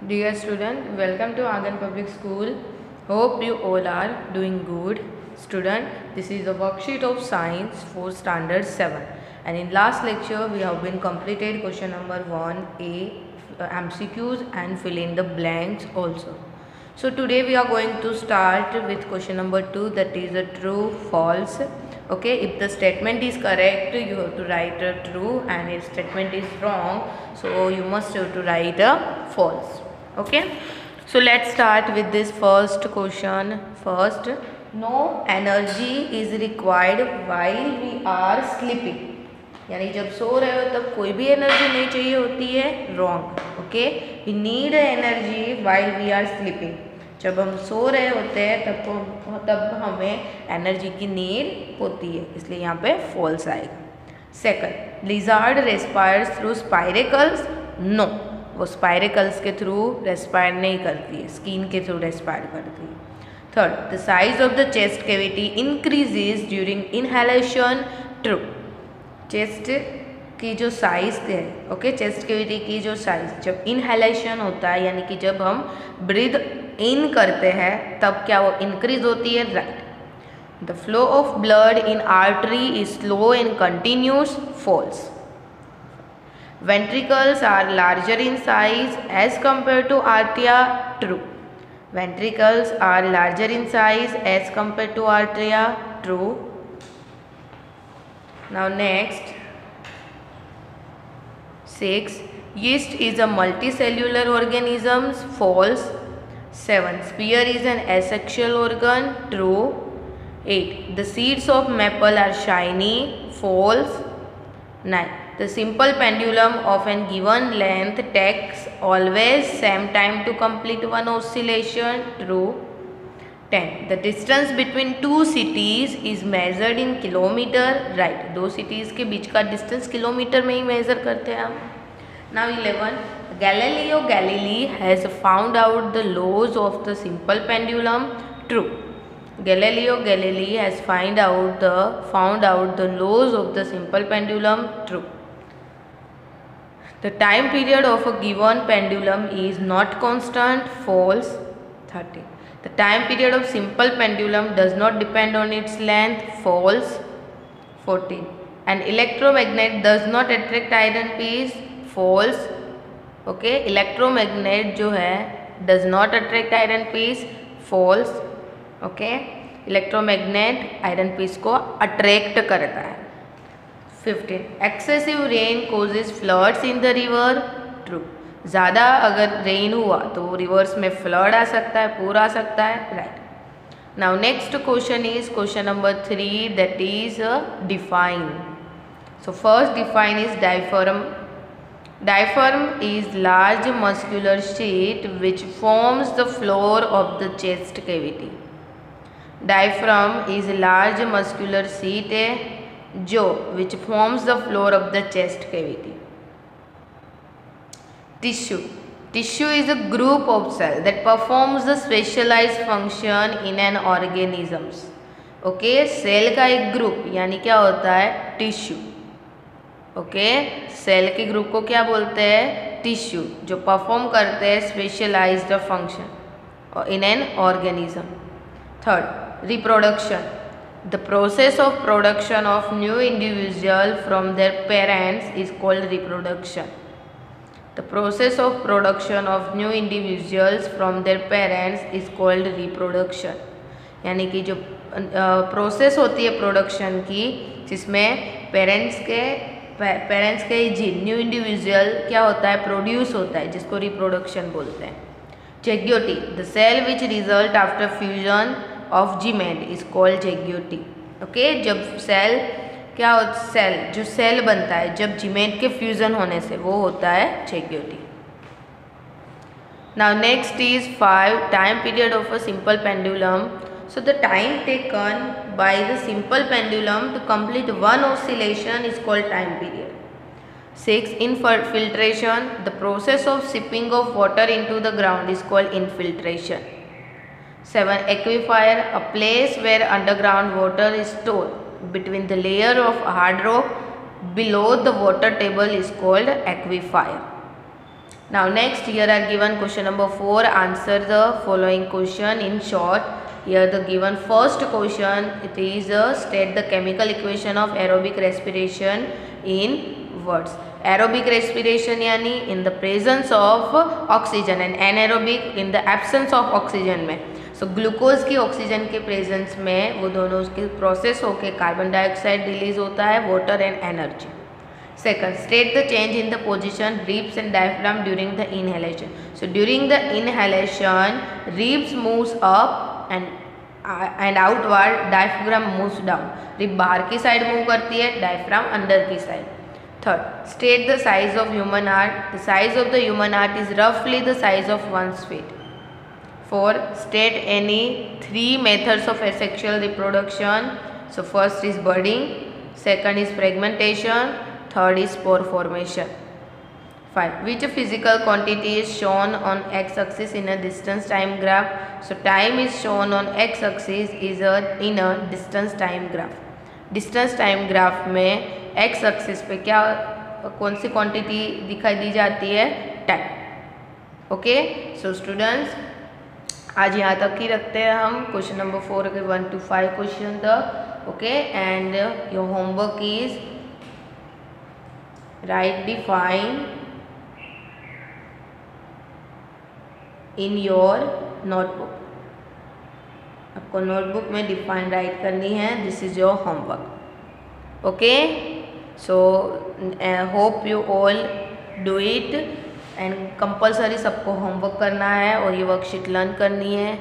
Dear student, welcome to Angan Public School. Hope you all are doing good. Student, this is a worksheet of science for standard 7. And in last lecture, we have been completed question number 1A, MCQs and fill in the blanks also. So today we are going to start with question number 2, that is a true, false. Okay, if the statement is correct, you have to write a true, and if statement is wrong, so you must have to write a false. Okay, so let's start with this first question. First, no energy is required while we are sleeping. यानी जब सो रहे हो तब कोई भी energy नहीं चाहिए होती है. Wrong. Okay, we need energy while we are sleeping. जब हम सो रहे होते हैं तब हमें एनर्जी की नीड होती है, इसलिए यहाँ पे फॉल्स आएगा. Second, lizard respires through spiracles. No, वो स्पाइरेकल्स के थ्रू रेस्पायर नहीं करती है, स्किन के थ्रू रेस्पायर करती है. Third, the size of the chest cavity increases during inhalation. True. Chest की जो साइज है, ओके, चेस्ट कैविटी की जो साइज जब इनहेलेशन होता है, यानी कि जब हम ब्रीथ इन करते हैं तब क्या वो इंक्रीज होती है. Right. The flow of blood in artery is slow and continuous. False. Ventricles are larger in size as compared to arteria. True. Ventricles are larger in size as compared to arteria. True. Now next, 6. Yeast is a multicellular organism. False. 7. Spear is an asexual organ. True. 8. The seeds of maple are shiny. False. 9. The simple pendulum of an given length takes always same time to complete one oscillation. True. 10. The distance between two cities is measured in kilometer. Right. दो cities के बीच का distance kilometre में ही measure करते हैं हम. Now 11. Galileo Galilei has found out the laws of the simple pendulum. True. Galileo Galilei has found out the laws of the simple pendulum. True. The time period of a given pendulum is not constant. False. 30. The time period of simple pendulum does not depend on its length. False. 14. An electromagnet does not attract iron piece. False. Okay, electromagnet जो है does not attract iron piece. False. Okay, electromagnet iron piece को attract करता है. 15. Excessive rain causes floods in the river. True. ज़्यादा अगर rain हुआ तो reverse में फ्लड आ सकता है, पूर आ सकता है. Right. Now next question is question number 3, that is define. So first define is diaphragm. Diaphragm is large muscular sheet which forms the floor of the chest cavity. Diaphragm is large muscular sheet जो which forms the floor of the chest cavity. Tissue. Tissue is a group of cells that performs the specialized function in an organisms. Okay, cell का एक group यानी क्या होता है? Tissue. Okay, cell के group को क्या बोलते हैं? टिश्यू, जो परफॉर्म करते हैं specialised function in an organism. Third, reproduction. The process of production of new individual from their parents is called reproduction. The process of production of new individuals from their parents is called reproduction. यानी कि जो process होती है production की, जिसमें parents के gene new individual क्या होता है? प्रोड्यूस होता है, जिसको रिप्रोडक्शन बोलते हैं. Zygote. The cell which result after fusion of gamete is called zygote. Okay, जब सेल जो सेल बनता है जब जीमेट के फ्यूजन होने से, वो होता है zygote. Now next is 5, time period of a simple pendulum. So the time taken by the simple pendulum to complete one oscillation is called time period. 6. Infiltration. The process of sipping of water into the ground is called infiltration. 7. Aquifer. A place where underground water is stored between the layer of hard rock below the water table is called aquifer. Now next, here are given question number 4. Answer the following question in short. Here the given first question, it is state the chemical equation of aerobic respiration in words. Aerobic respiration यानी in the presence of oxygen and anaerobic in the absence of oxygen में. So glucose की oxygen के presence में वो दोनों उसके process होके carbon dioxide release होता है, water and energy. Second, state the change in the position ribs and diaphragm during the inhalation. So during the inhalation, ribs moves up and outward, diaphragm moves down. Rib बाहर की side move करती है, diaphragm अंदर की side. Third, state the size of human heart. The size of the human heart is roughly the size of one's feet. Fourth, state any 3 methods of asexual reproduction. So first is budding, second is fragmentation, third is spore formation. 5. Which physical quantity is shown on x-axis in a distance time graph? So time is shown on x-axis is in a distance time graph. Distance time graph में x-axis पे क्या कौन सी quantity दिखाई दी जाती है? Time. Okay, so students आज यहाँ तक ही रखते हैं हम. क्वेश्चन नंबर 4 के 1 to 5 क्वेश्चन तक. Okay, and your homework is write define in your notebook. आपको नोटबुक में डिफाइन राइट करनी है. This is your homework. Okay, so hope you all do it and compulsory सबको होमवर्क करना है और ये वर्कशीट लर्न करनी है.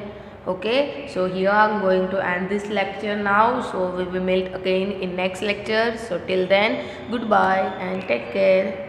Okay, so here I'm going to end this lecture now. So we will meet again in next lecture. So till then, goodbye and take care.